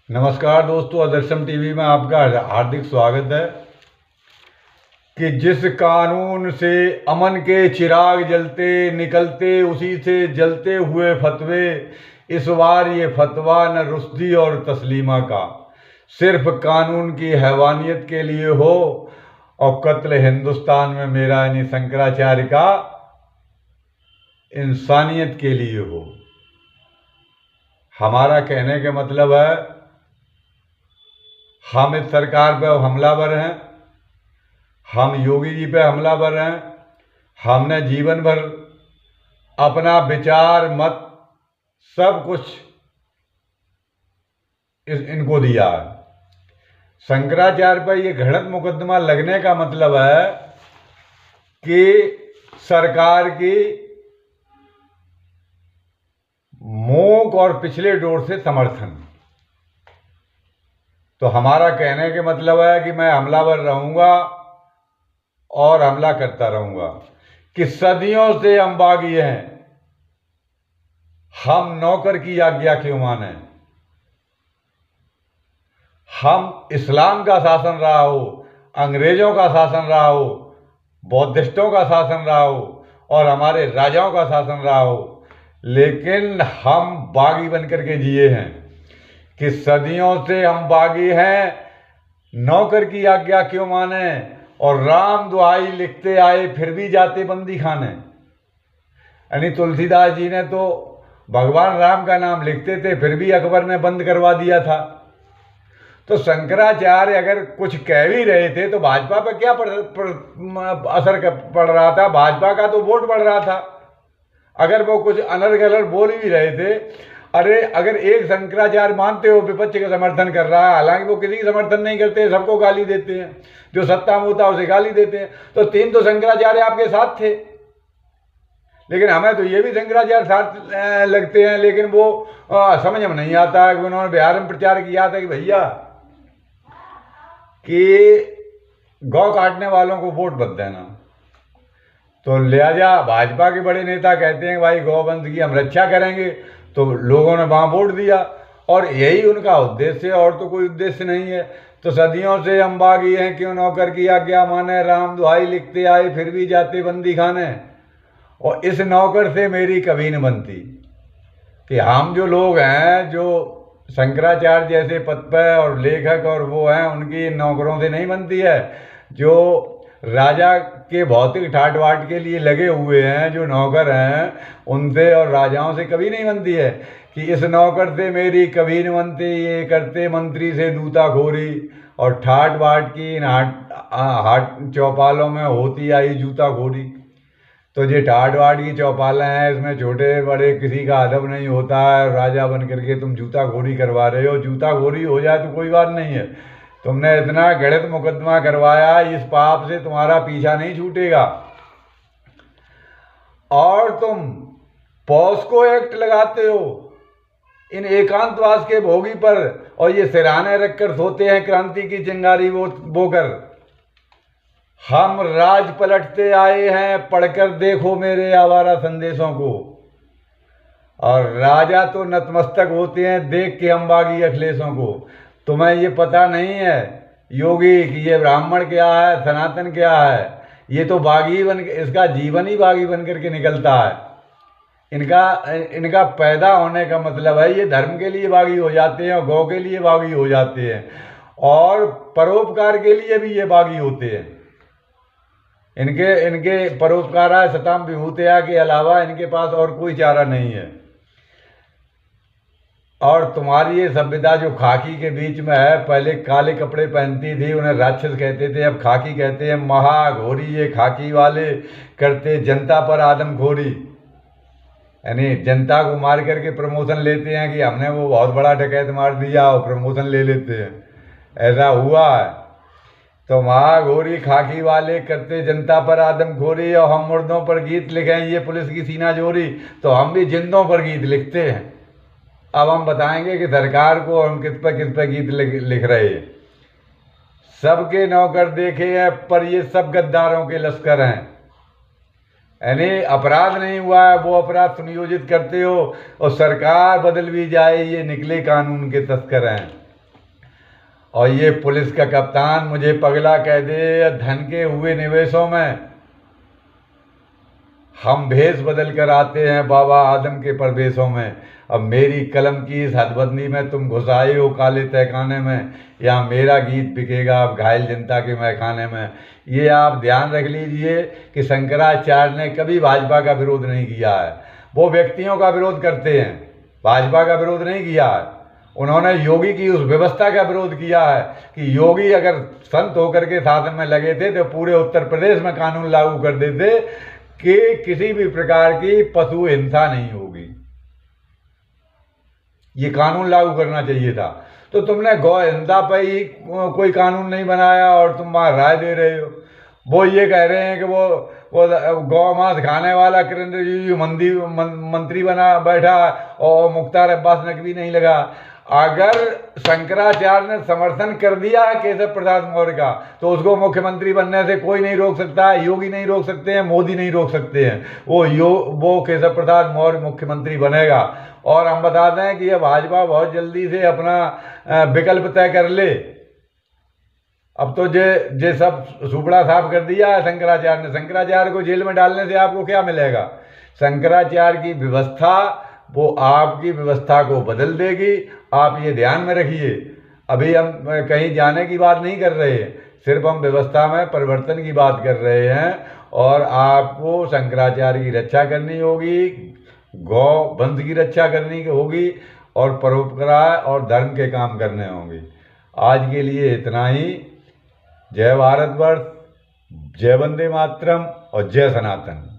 नमस्कार दोस्तों, आदर्शम टीवी में आपका हार्दिक स्वागत है। कि जिस कानून से अमन के चिराग जलते निकलते, उसी से जलते हुए फतवे। इस बार ये फतवा न रुश्दी और तस्लीमा का सिर्फ कानून की हैवानियत के लिए हो, और कत्ल हिंदुस्तान में मेरा यानी शंकराचार्य का इंसानियत के लिए हो। हमारा कहने का मतलब है, हम इस सरकार पे हमलावर हैं, हम योगी जी पे हमलावर हैं। हमने जीवन भर अपना विचार मत सब कुछ इनको दिया है। शंकराचार्य पर ये घृणित मुकदमा लगने का मतलब है कि सरकार की मूक और पिछले डोर से समर्थन। तो हमारा कहने के मतलब है कि मैं हमलावर रहूंगा और हमला करता रहूंगा। कि सदियों से हम बागी हैं, हम नौकर की आज्ञा क्यों माने। हम इस्लाम का शासन रहा हो, अंग्रेजों का शासन रहा हो, बौद्धिस्टों का शासन रहा हो और हमारे राजाओं का शासन रहा हो, लेकिन हम बागी बनकर के जिए हैं। कि सदियों से हम बागी हैं, नौकर की आज्ञा क्यों माने, और राम दुहाई लिखते आए फिर भी जाते बंदी खाने। यानी तुलसीदास जी ने तो भगवान राम का नाम लिखते थे, फिर भी अकबर ने बंद करवा दिया था। तो शंकराचार्य अगर कुछ कह भी रहे थे तो भाजपा पर क्या असर पड़ रहा था। भाजपा का तो वोट बढ़ रहा था। अगर वो कुछ अनर्गल गलत बोल भी रहे थे, अरे अगर एक शंकराचार्य मानते हो विपक्ष का समर्थन कर रहा है, हालांकि वो किसी का समर्थन नहीं करते, सबको गाली देते हैं, जो सत्ता में होता है उसे गाली देते हैं। तो तीन तो शंकराचार्य आपके साथ थे, लेकिन हमें तो ये भी शंकराचार्य साथ लगते हैं, लेकिन वो समझ में नहीं आता है कि उन्होंने बिहार में प्रचार किया था कि भैया कि गौ काटने वालों को वोट मत देना। तो लिहाजा भाजपा के बड़े नेता कहते हैं भाई गौवंश की हम रक्षा करेंगे, तो लोगों ने वहां वोट दिया, और यही उनका उद्देश्य है, और तो कोई उद्देश्य नहीं है। तो सदियों से हम बागी हैं, क्यों नौकर की आज्ञा माने, राम दुहाई लिखते आए फिर भी जाते बंदी खाने, और इस नौकर से मेरी कभी न बनती। कि हम जो लोग हैं, जो शंकराचार्य जैसे पद पर और लेखक और वो हैं, उनकी नौकरों से नहीं बनती है। जो राजा के भौतिक ठाट बाट के लिए लगे हुए हैं, जो नौकर हैं, उनसे और राजाओं से कभी नहीं बनती है। कि इस नौकर से मेरी कभी न बनती, ये करते मंत्री से दूताखोरी, और ठाट बाट की इन हाट चौपालों में होती आई जूताखोरी। तो ये ठाट बाट की चौपालें हैं, इसमें छोटे बड़े किसी का अदब नहीं होता है। राजा बन करके तुम जूताखोरी करवा रहे हो, जूताखोरी हो जाए तो कोई बात नहीं है, तुमने इतना गलत मुकदमा करवाया, इस पाप से तुम्हारा पीछा नहीं छूटेगा। और तुम पॉस्को एक्ट लगाते हो इन एकांतवास के भोगी पर, और ये सिरहाने रखकर सोते हैं क्रांति की चिंगारी बोकर। हम राज पलटते आए हैं, पढ़कर देखो मेरे आवारा संदेशों को। और राजा तो नतमस्तक होते हैं देख के अंबागी अखिलेशों को। तुम्हें ये पता नहीं है योगी कि ये ब्राह्मण क्या है, सनातन क्या है। ये तो बागी बन, इसका जीवन ही बागी बन करके निकलता है। इनका पैदा होने का मतलब है ये धर्म के लिए बागी हो जाते हैं, और गौ के लिए बागी हो जाते हैं, और परोपकार के लिए भी ये बागी होते हैं। इनके परोपकाराय सताम विभूतया के अलावा इनके पास और कोई चारा नहीं है। और तुम्हारी ये सभ्यता जो खाकी के बीच में है, पहले काले कपड़े पहनती थी, उन्हें राक्षस कहते थे, अब खाकी कहते हैं। महाघोरी ये खाकी वाले करते जनता पर आदमखोरी। यानी जनता को मार करके प्रमोशन लेते हैं कि हमने वो बहुत बड़ा डकैत मार दिया, और प्रमोशन ले लेते हैं। ऐसा हुआ है। तो महाघोरी खाकी वाले करते जनता पर आदमखोरी, और हम मुर्दों पर गीत लिखें ये पुलिस की सीना जोरी। तो हम भी जिंदों पर गीत लिखते हैं। अब हम बताएंगे कि सरकार को हम किस पर गीत लिख रहे हैं। सबके नौकर देखे हैं, पर ये सब गद्दारों के लश्कर हैं। यानी अपराध नहीं हुआ है, वो अपराध सुनियोजित करते हो, और सरकार बदल भी जाए ये निकले कानून के तस्कर हैं। और ये पुलिस का कप्तान मुझे पगला कह दे, धन के हुए निवेशों में हम भेष बदल कर आते हैं बाबा आदम के प्रवेशों में। अब मेरी कलम की इस हदबंदी में तुम घुस आए हो काले तहखाने में, या मेरा गीत बिकेगा अब घायल जनता के मैखाने में। ये आप ध्यान रख लीजिए कि शंकराचार्य ने कभी भाजपा का विरोध नहीं किया है। वो व्यक्तियों का विरोध करते हैं, भाजपा का विरोध नहीं किया है। उन्होंने योगी की उस व्यवस्था का विरोध किया है कि योगी अगर संत होकर के शासन में लगे थे तो पूरे उत्तर प्रदेश में कानून लागू कर देते कि किसी भी प्रकार की पशु हिंसा नहीं होगी। ये कानून लागू करना चाहिए था। तो तुमने गौ हिंसा पर ही कोई कानून नहीं बनाया और तुम वहाँ राय दे रहे हो। वो ये कह रहे हैं कि वो गौ मांस खाने वाला किरण रिजिजू मंत्री बना बैठा और मुख्तार अब्बास नकवी नहीं लगा। अगर शंकराचार्य ने समर्थन कर दिया है केशव प्रसाद मौर्य का, तो उसको मुख्यमंत्री बनने से कोई नहीं रोक सकता है। योगी नहीं रोक सकते हैं, मोदी नहीं रोक सकते हैं। वो केशव प्रसाद मौर्य मुख्यमंत्री बनेगा। और हम बता दें कि ये भाजपा बहुत जल्दी से अपना विकल्प तय कर ले। अब तो जे सब सुपड़ा साफ कर दिया है शंकराचार्य ने। शंकराचार्य को जेल में डालने से आपको क्या मिलेगा? शंकराचार्य की व्यवस्था वो आपकी व्यवस्था को बदल देगी, आप ये ध्यान में रखिए। अभी हम कहीं जाने की बात नहीं कर रहे हैं, सिर्फ हम व्यवस्था में परिवर्तन की बात कर रहे हैं। और आपको शंकराचार्य की रक्षा करनी होगी, गौ वंश की रक्षा करनी होगी, और परोपकार और धर्म के काम करने होंगे। आज के लिए इतना ही। जय भारतवर्ष, जय वंदे मातरम और जय सनातन।